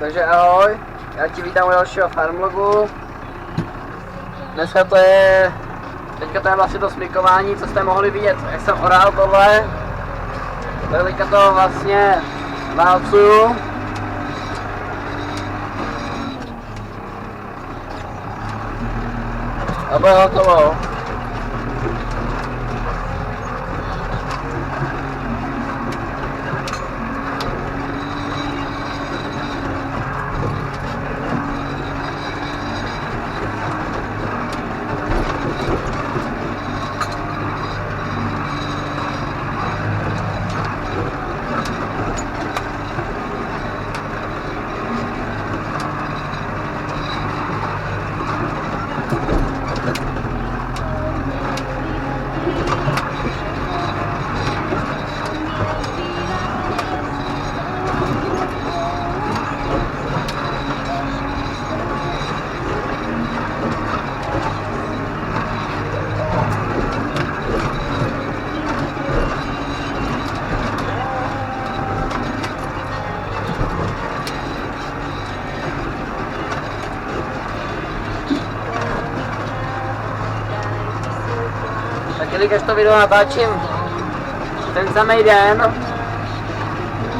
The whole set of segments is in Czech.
Takže ahoj, já ti vítám u dalšího farmlogu. Dneska to je, teďka to je vlastně to smykování, co jste mohli vidět, jak jsem orál tohle. Teďka to vlastně válcuju. A bude hotovo. Tak jelikož to video natáčím ten samý den,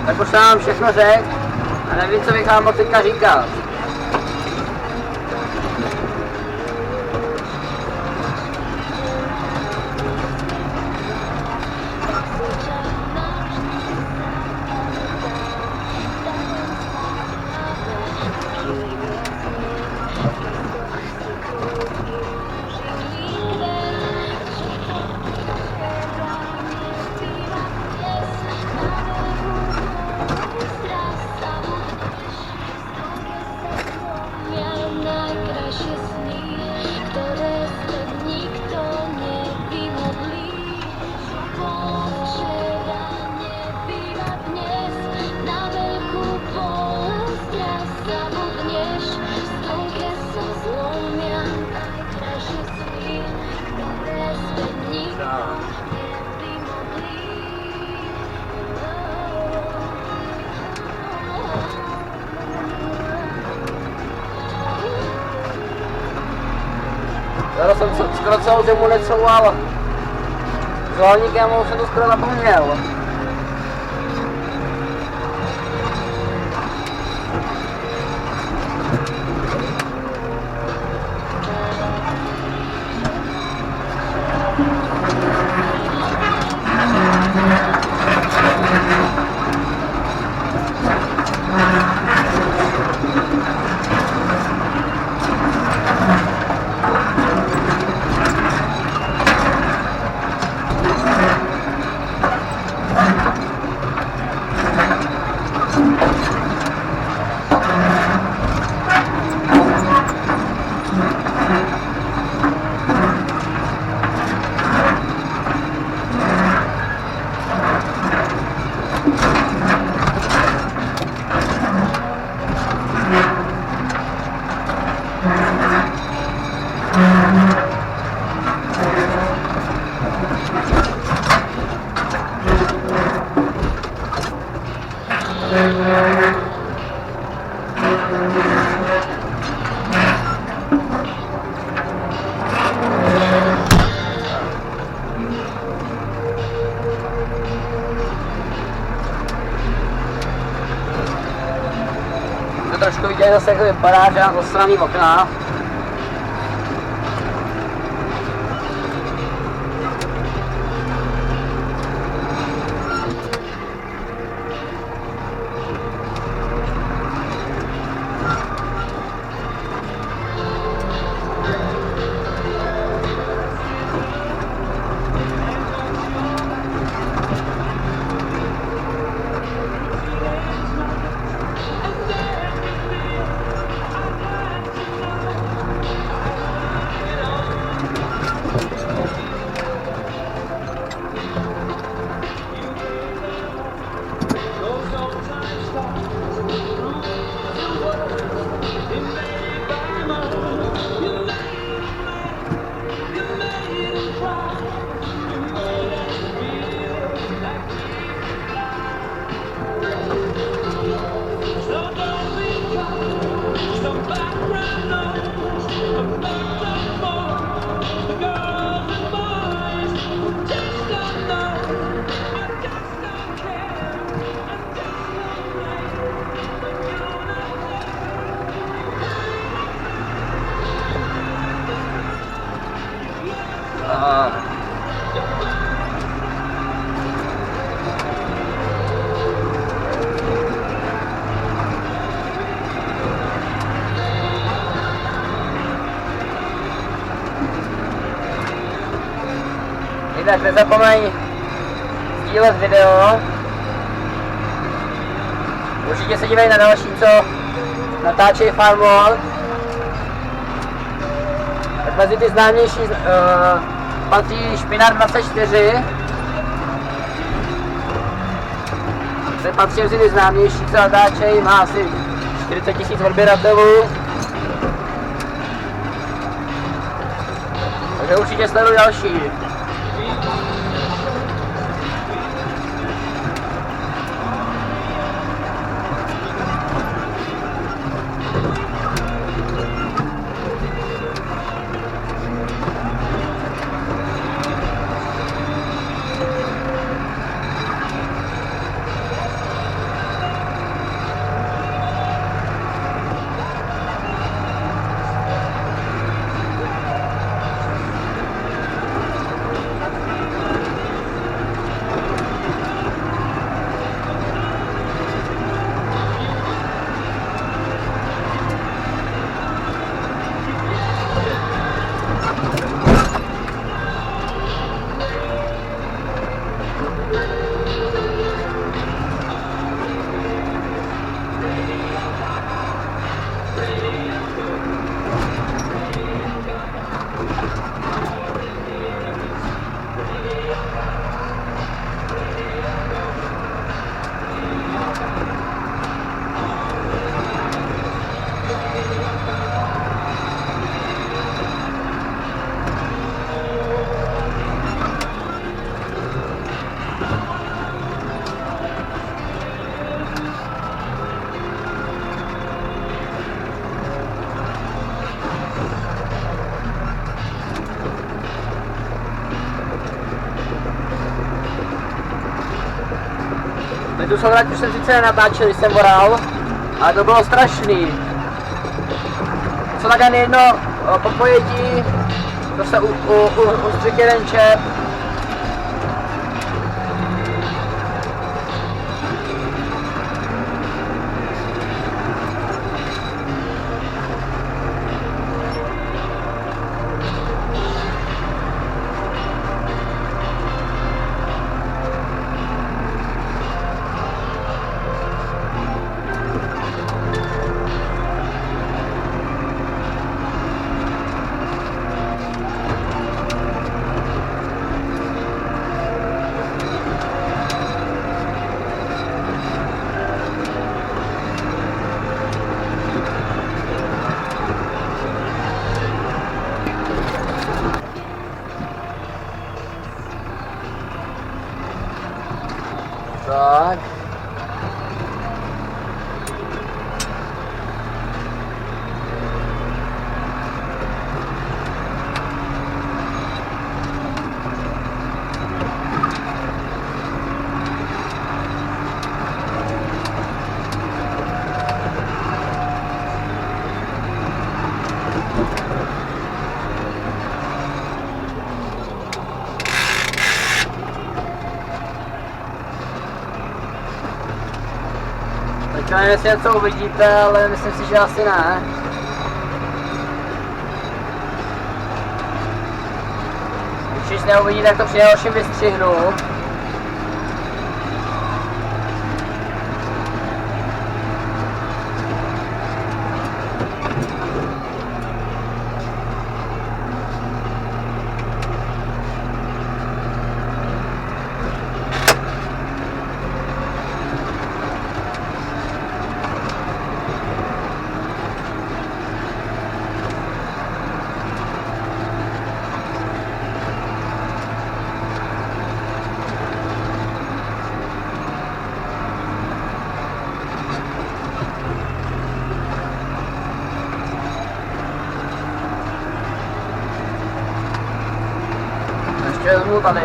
tak už jsem vám všechno řekl a nevím, co bych vám moc teďka říkat. Зараз jsem skoro celou zimu necouval s hlavníkem, už jsem to skoro zapomněl. Trošku viděli zase, jak to vypadá, že mám zasraný okna. tak nezapomeň sdílet video. Určitě se dívej na další, co natáčejí Farmworld. Tak mezi ty známější patří Špinár 24. To patří mezi ty známější, co natáčejí, má asi 40 000 odběratelů. Takže určitě sleduj další. Tu sovrať už jsem sice nenatáčel, když jsem voral, ale to bylo strašný. Co tak ani jedno po pojetí, to se ustřik jeden čep. Tak. Nevím, jestli něco uvidíte, ale myslím si, že asi ne. Když nic neuvidíte, tak to při dalším vystřihnu. Vezmu tady.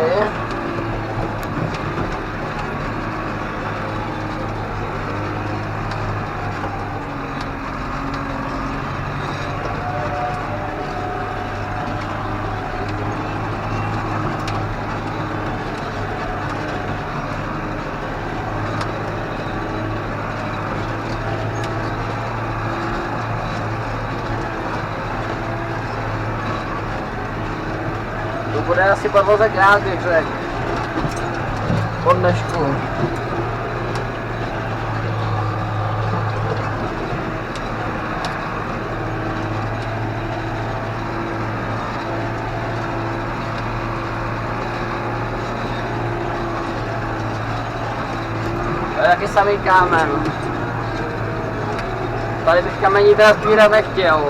bude asi podvoze krát, bych řekl. Po dnešku. To je taky samý kámen. Tady bych kamení teda sbírat nechtěl.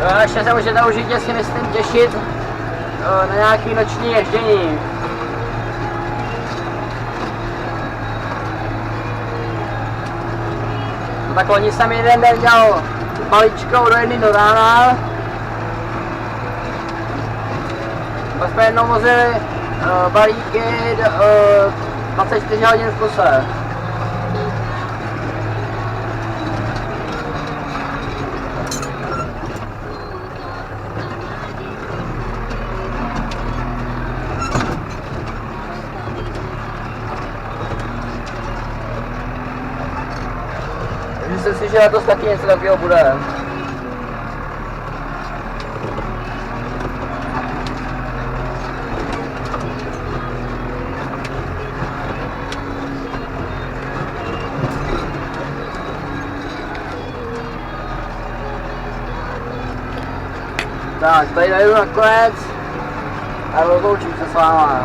Jo, ještě se můžete určitě si myslím těšit na nějaký noční ježdění. No tak loni jsem jeden den dělal balíčkou do 1 do rána. Pak jsme jednou vozili balíky 24 hodin v kuse. Myslím si, že letos taky něco takového bude. Tak, tady dojdu nakonec a rozloučím se s váma.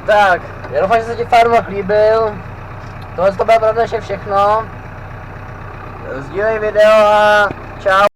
Tak, já doufám, že se ti farmák líbil. Tohle to bude pro dnešek všechno. Sdílej video a čau.